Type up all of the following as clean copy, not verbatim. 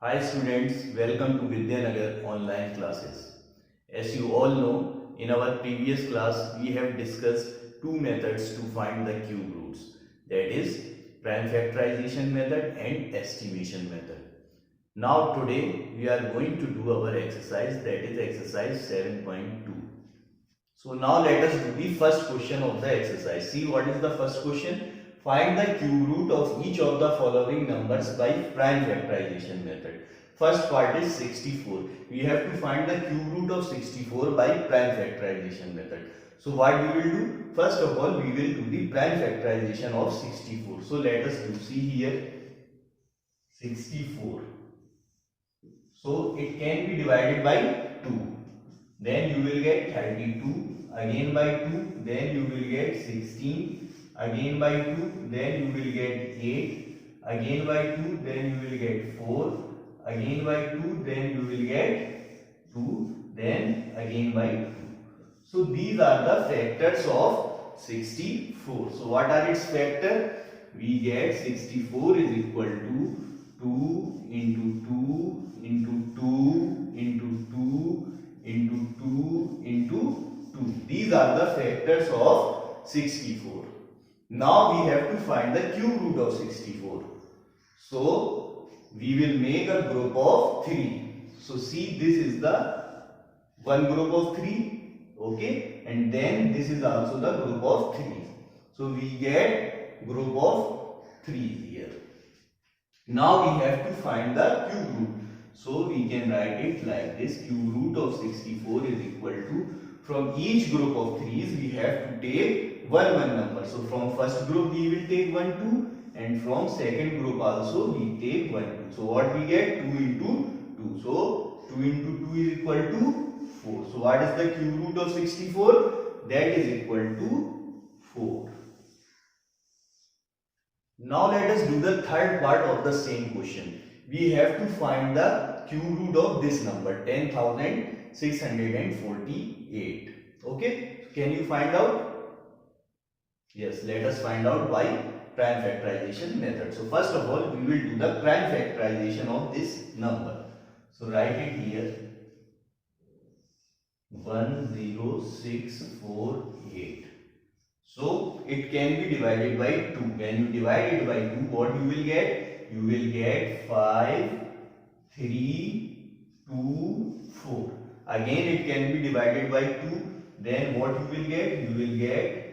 Hi students, welcome to Vidyanagar online classes. As you all know, in our previous class we have discussed two methods to find the cube roots, that is prime factorization method and estimation method. Now today we are going to do our exercise, that is exercise 7.2. So now let us do the first question of the exercise. See what is the first question? Find the cube root of each of the following numbers by prime factorization method. First part is 64. We have to find the cube root of 64 by prime factorization method. So what we will do? First of all, we will do the prime factorization of 64. So let us do. See here 64. So it can be divided by 2. Then you will get 32. Again by 2. Then you will get 16. Again by 2. Then you will get 8. Again by 2. Then you will get 4. Again by 2. Then you will get 2. Then again by 2. So these are the factors of 64. So what are its factors? We get 64 is equal to 2 into 2 into 2 into 2 into 2 into 2. These are the factors of 64. Now we have to find the cube root of 64. So we will make a group of 3. So see, this is the one group of 3, okay, and then this is also the group of 3. So we get group of 3 here. Now we have to find the cube root. So we can write it like this: cube root of 64 is equal to, from each group of 3's we have to take one number. So from first group we will take 1 2, and from second group also we take 1 2. So what we get? 2 into 2. So 2 into 2 is equal to 4. So what is the cube root of 64? That is equal to 4. Now let us do the third part of the same question. We have to find the cube root of this number, 10,648. Okay, can you find out? Yes, let us find out by prime factorization method. So first of all, we will do the prime factorization of this number. So write it here: 10648. So it can be divided by 2. When you divide it by 2, what you will get? You will get 5, 3, 2, 4. Again it can be divided by 2. Then what you will get? You will get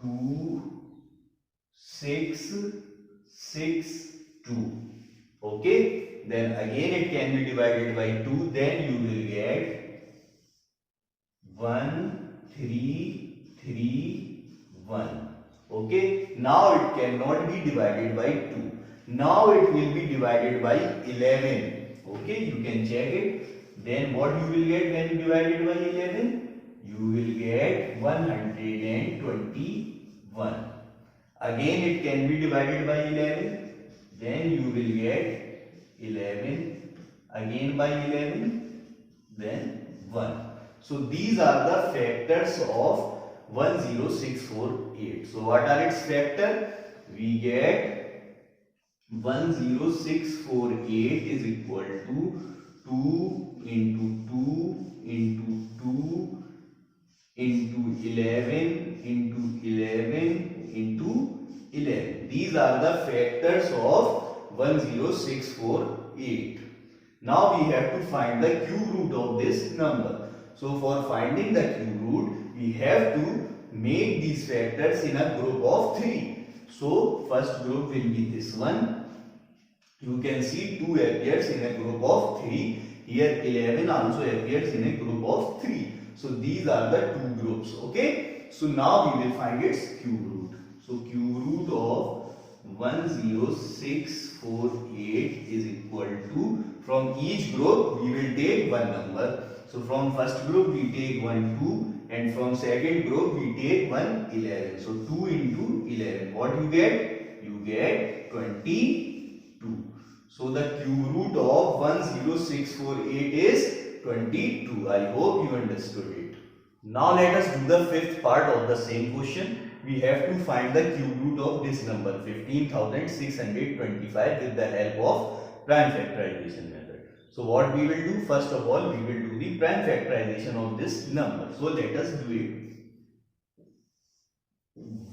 2, 6, 6, 2. Okay. Then again it can be divided by 2. Then you will get 1, 3, 3, 1. Okay. Now it cannot be divided by 2. Now it will be divided by 11. Okay. You can check it. Then what you will get when you divide it by 11? You will get 121. Again it can be divided by 11. Then you will get 11. Again by 11. Then 1. So these are the factors of 10648. So what are its factors? We get 10648 is equal to 2 into 2 into 2 into 11 into 11 into 11. These are the factors of 10648. Now we have to find the cube root of this number. So for finding the cube root, we have to make these factors in a group of 3. So first group will be this one. You can see 2 appears in a group of 3. Here 11 also appears in a group of 3. So these are the two groups. Okay. So now we will find its cube root. So cube root of 10648 is equal to, from each group we will take one number. So from first group we take 1 2, and from second group we take 1 11. So 2 into 11. What you get? You get 22. So the cube root of 10648 is 22. I hope you understood it. Now let us do the fifth part of the same question. We have to find the cube root of this number, 15,625, with the help of prime factorization method. So what we will do, first of all, we will do the prime factorization of this number. So let us do it.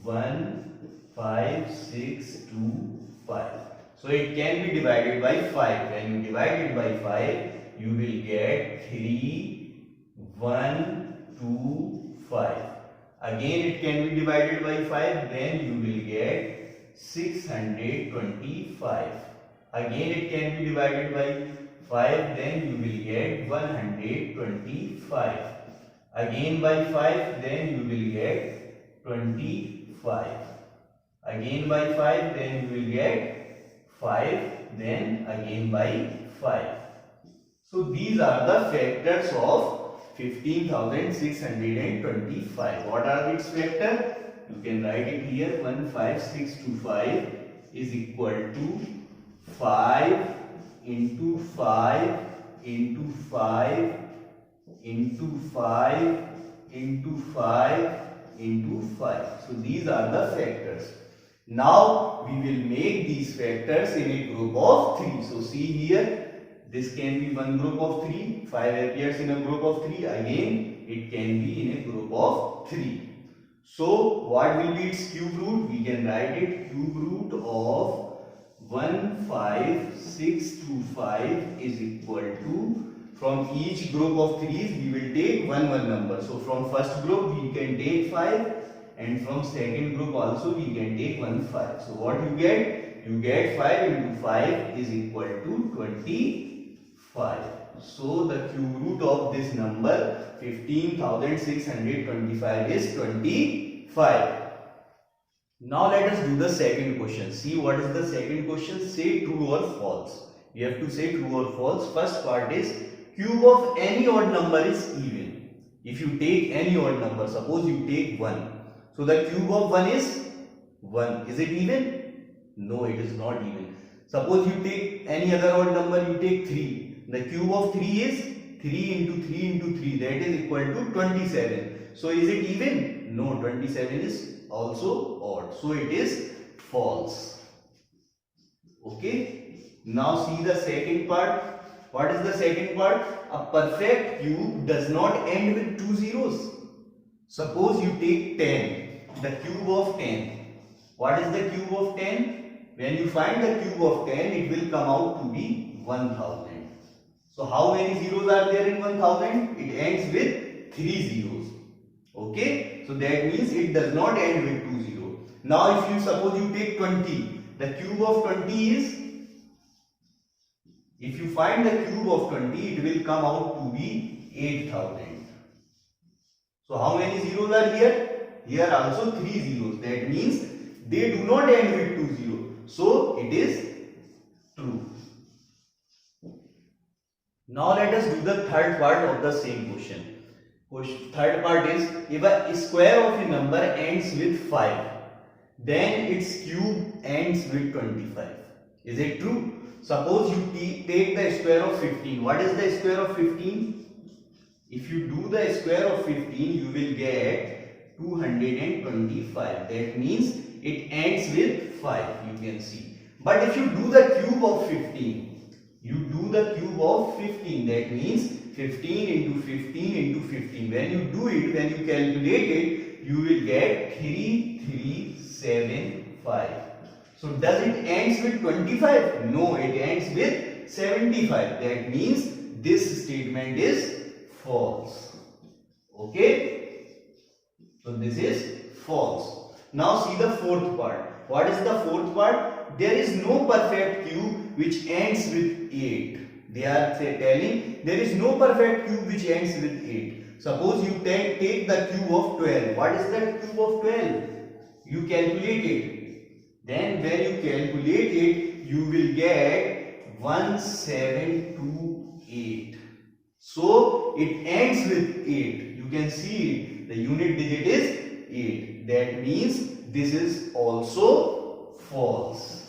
1, 5, 6, 2, 5. So it can be divided by 5. When you divide it by 5, you will get 3, 1, 2, 5. Again it can be divided by 5, then you will get 625. Again it can be divided by 5, then you will get 125. Again by 5, then you will get 25. Again by 5, then you will get 5, then again by 5. So these are the factors of 15,625. What are its factors? You can write it here. 15625 is equal to 5 into 5 into 5 into 5 into 5 into 5. So these are the factors. Now we will make these factors in a group of 3. So see here, this can be one group of 3, 5 appears in a group of 3, again it can be in a group of 3. So what will be its cube root? We can write it cube root of 15625 is equal to, from each group of 3's we will take one number. So from first group we can take 5 and from second group also we can take 5. So what you get? You get 5 into 5 is equal to 25. So the cube root of this number 15,625 is 25. Now let us do the second question. See what is the second question. Say true or false. You have to say true or false. First part is cube of any odd number is even. If you take any odd number, suppose you take 1. So the cube of 1 is 1. Is it even? No, it is not even. Suppose you take any other odd number, you take 3. The cube of 3 is 3 into 3 into 3. That is equal to 27. So is it even? No, 27 is also odd. So it is false. Okay. Now see the second part. What is the second part? A perfect cube does not end with 2 zeros. Suppose you take 10. The cube of 10. What is the cube of 10? When you find the cube of 10, it will come out to be 1000. So how many zeros are there in 1000? It ends with 3 zeros. Okay? So that means it does not end with 2 zeros. Now if you suppose you take 20, the cube of 20 is, if you find the cube of 20, it will come out to be 8000. So how many zeros are here? Here also 3 zeros. That means they do not end with 2 zeros. So it is true. Now let us do the third part of the same question. Third part is, if a square of a number ends with 5, then its cube ends with 25. Is it true? Suppose you take the square of 15. What is the square of 15? If you do the square of 15, you will get 225. That means it ends with 5. You can see. But if you do the cube of 15, you do the cube of 15. That means 15 into 15 into 15. When you do it, when you calculate it, you will get 3375. So does it ends with 25? No, it ends with 75. That means this statement is false. Okay? So this is false. Now see the fourth part. What is the fourth part? There is no perfect cube which ends with 8. They are telling there is no perfect cube which ends with 8. Suppose you take the cube of 12. What is the cube of 12? You calculate it. Then when you calculate it, you will get 1728. So it ends with 8. You can see it. The unit digit is 8. That means this is also false.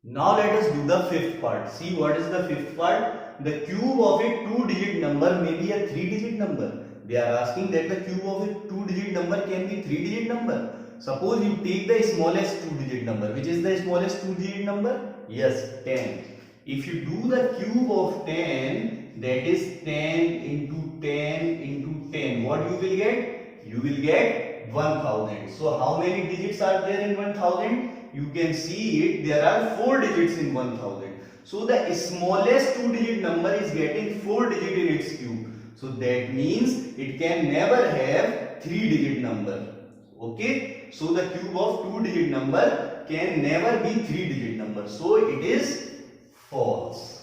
Now let us do the fifth part. See what is the fifth part? The cube of a 2-digit number may be a 3-digit number. They are asking that the cube of a 2-digit number can be 3-digit number. Suppose you take the smallest two-digit number. Which is the smallest two-digit number? Yes, 10. If you do the cube of 10, that is 10 into 10 into 10. What you will get? You will get 1000. So how many digits are there in 1000? You can see it. There are 4 digits in 1000. So the smallest two-digit number is getting 4 digits in its cube. So that means it can never have 3-digit number. Okay. So the cube of 2-digit number can never be 3-digit number. So it is false.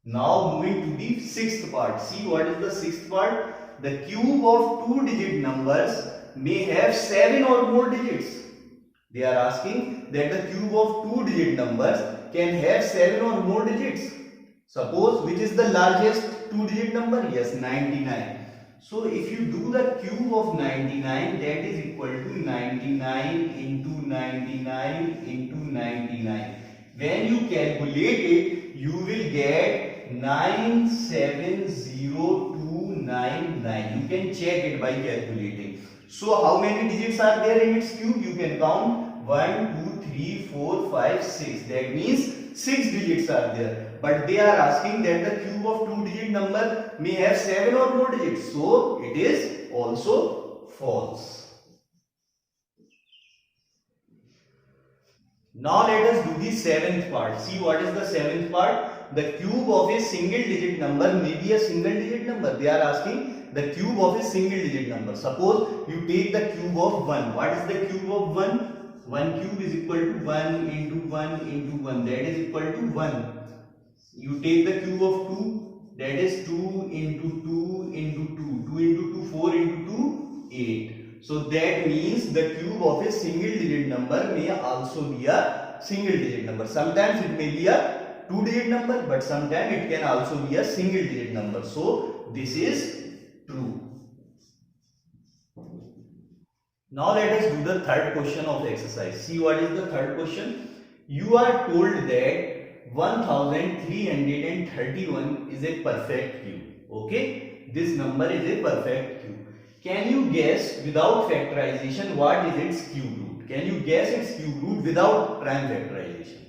Now moving to the sixth part. See what is the sixth part? The cube of 2-digit numbers may have 7 or more digits. They are asking that the cube of 2-digit numbers can have 7 or more digits. Suppose which is the largest 2-digit number? Yes, 99. So if you do the cube of 99, that is equal to 99 into 99 into 99. When you calculate it, you will get 970299. You can check it by calculating. So how many digits are there in its cube? You can count 1, 2, 3, 4, 5, 6. That means 6 digits are there. But they are asking that the cube of 2-digit number may have 7 or more digits. So it is also false. Now let us do the seventh part. See what is the seventh part? The cube of a single digit number may be a single digit number. They are asking the cube of a single digit number. Suppose you take the cube of 1. What is the cube of 1? 1 cube is equal to 1 into 1 into 1. That is equal to 1. You take the cube of 2. That is 2 into 2 into 2. 2 into 2, 4 into 2, 8. So that means the cube of a single digit number may also be a single digit number. Sometimes it may be a 2-digit number, but sometimes it can also be a single digit number. So this is true. Now let us do the third question of the exercise. See what is the third question. You are told that 1331 is a perfect cube. Okay, this number is a perfect cube. Can you guess without factorization what is its cube root? Can you guess its cube root without prime factorization?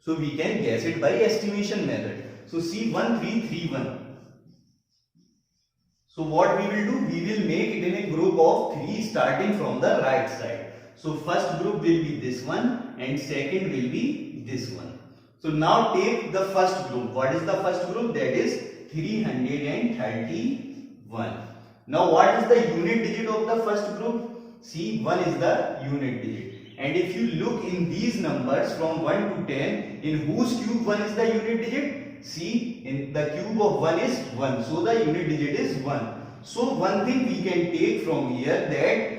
So we can guess it by estimation method. So see 1331. So what we will do? We will make it in a group of 3 starting from the right side. So first group will be this one and second will be this one. So now take the first group. What is the first group? That is 331. Now what is the unit digit of the first group? See, 1 is the unit digit. And if you look in these numbers from 1 to 10, in whose cube 1 is the unit digit? See, in the cube of 1 is 1. So the unit digit is 1. So one thing we can take from here, that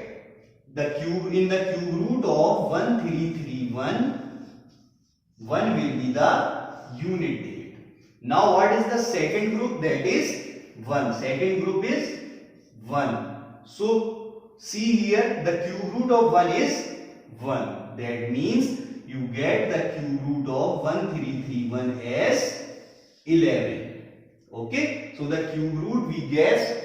the cube in the cube root of 1331, 1 will be the unit digit. Now what is the second group? That is 1. Second group is 1. So see here, the cube root of 1 is 1. That means you get the cube root of 1331 as 11. Okay. So the cube root we guessed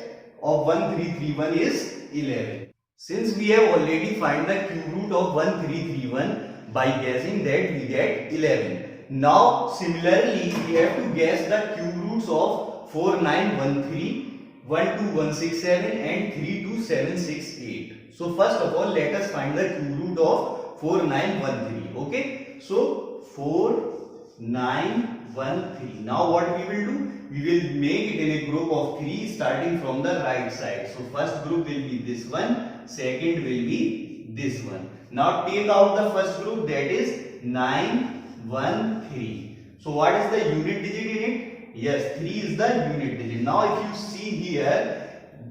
of 1331 is 11. Since we have already find the cube root of 1331 by guessing that, we get 11. Now similarly we have to guess the cube roots of 4913, 12167 and 32768. So first of all let us find the cube root of 4913. Okay. So 4913. Now what we will do? We will make it in a group of 3 starting from the right side. So first group will be this one, second will be this one. Now take out the first group, that is 913. So what is the unit digit in it? Yes, 3 is the unit digit. Now if you see here,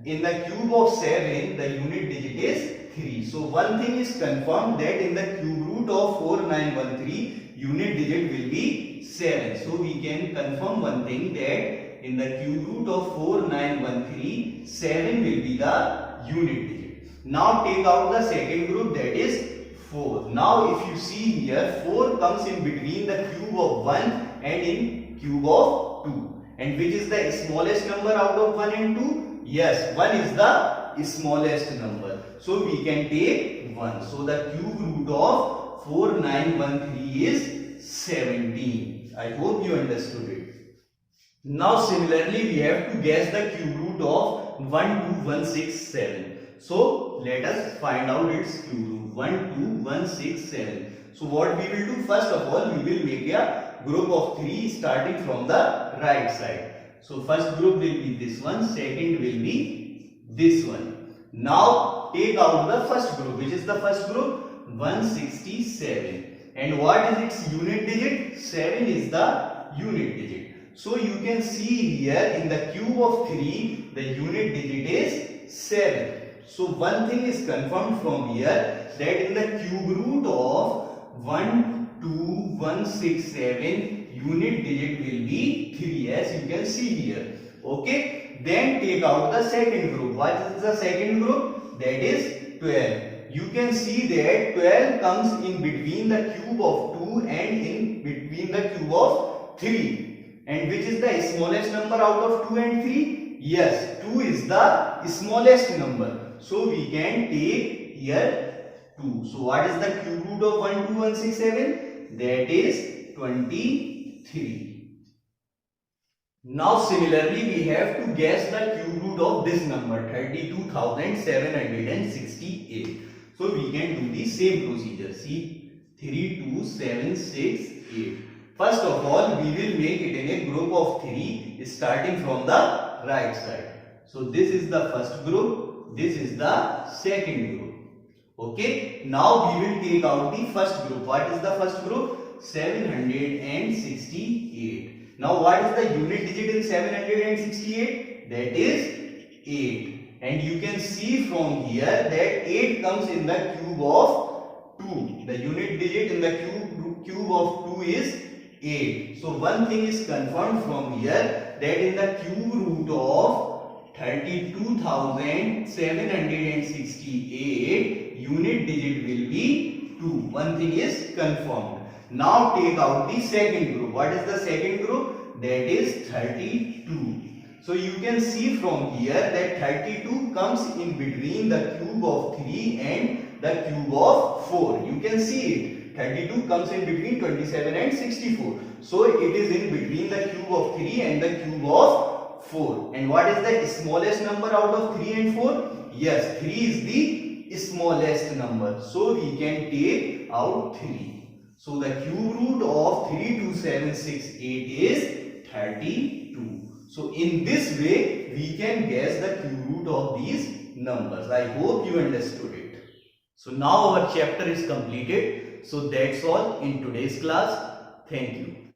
in the cube of 7, the unit digit is 3. So one thing is confirmed, that in the cube root of 4913, unit digit will be 7. So we can confirm one thing, that in the cube root of 4913, 7 will be the unit digit. Now take out the second group, that is 4. Now if you see here, 4 comes in between the cube of 1 and in cube of 2. And which is the smallest number out of 1 and 2? Yes, 1 is the smallest number. So we can take 1. So the cube root of 4913 is 17. I hope you understood it. Now similarly we have to guess the cube root of 12167. So let us find out its cube root. 12167. So what we will do, first of all we will make a group of 3 starting from the right side. So first group will be this one, second will be this one. Now take out the first group. Which is the first group? 167. And what is its unit digit? 7 is the unit digit. So you can see here in the cube of 3, the unit digit is 7. So one thing is confirmed from here, that in the cube root of 12167, unit digit will be 3, as you can see here. Okay. Then take out the second group. What is the second group? That is 12. You can see that 12 comes in between the cube of 2 and in between the cube of 3. And which is the smallest number out of 2 and 3? Yes, 2 is the smallest number. So we can take here 2. So what is the cube root of 12167? That is 23. Now similarly we have to guess the cube root of this number, 32,768. So we can do the same procedure. See, 32768. First of all, we will make it in a group of 3 starting from the right side. So this is the first group, this is the second group. Okay, now we will take out the first group. What is the first group? 768. Now what is the unit digit in 768? That is 8. And you can see from here that 8 comes in the cube of 2. The unit digit in the cube of 2 is 8. So one thing is confirmed from here, that in the cube root of 32,768, unit digit will be 2. One thing is confirmed. Now take out the second group. What is the second group? That is 32. So you can see from here that 32 comes in between the cube of 3 and the cube of 4. You can see it. 32 comes in between 27 and 64. So it is in between the cube of 3 and the cube of 4. And what is the smallest number out of 3 and 4? Yes, 3 is the smallest number. So we can take out 3. So the cube root of 32768 is 32. So in this way we can guess the cube root of these numbers. I hope you understood it. So now our chapter is completed. So that's all in today's class. Thank you.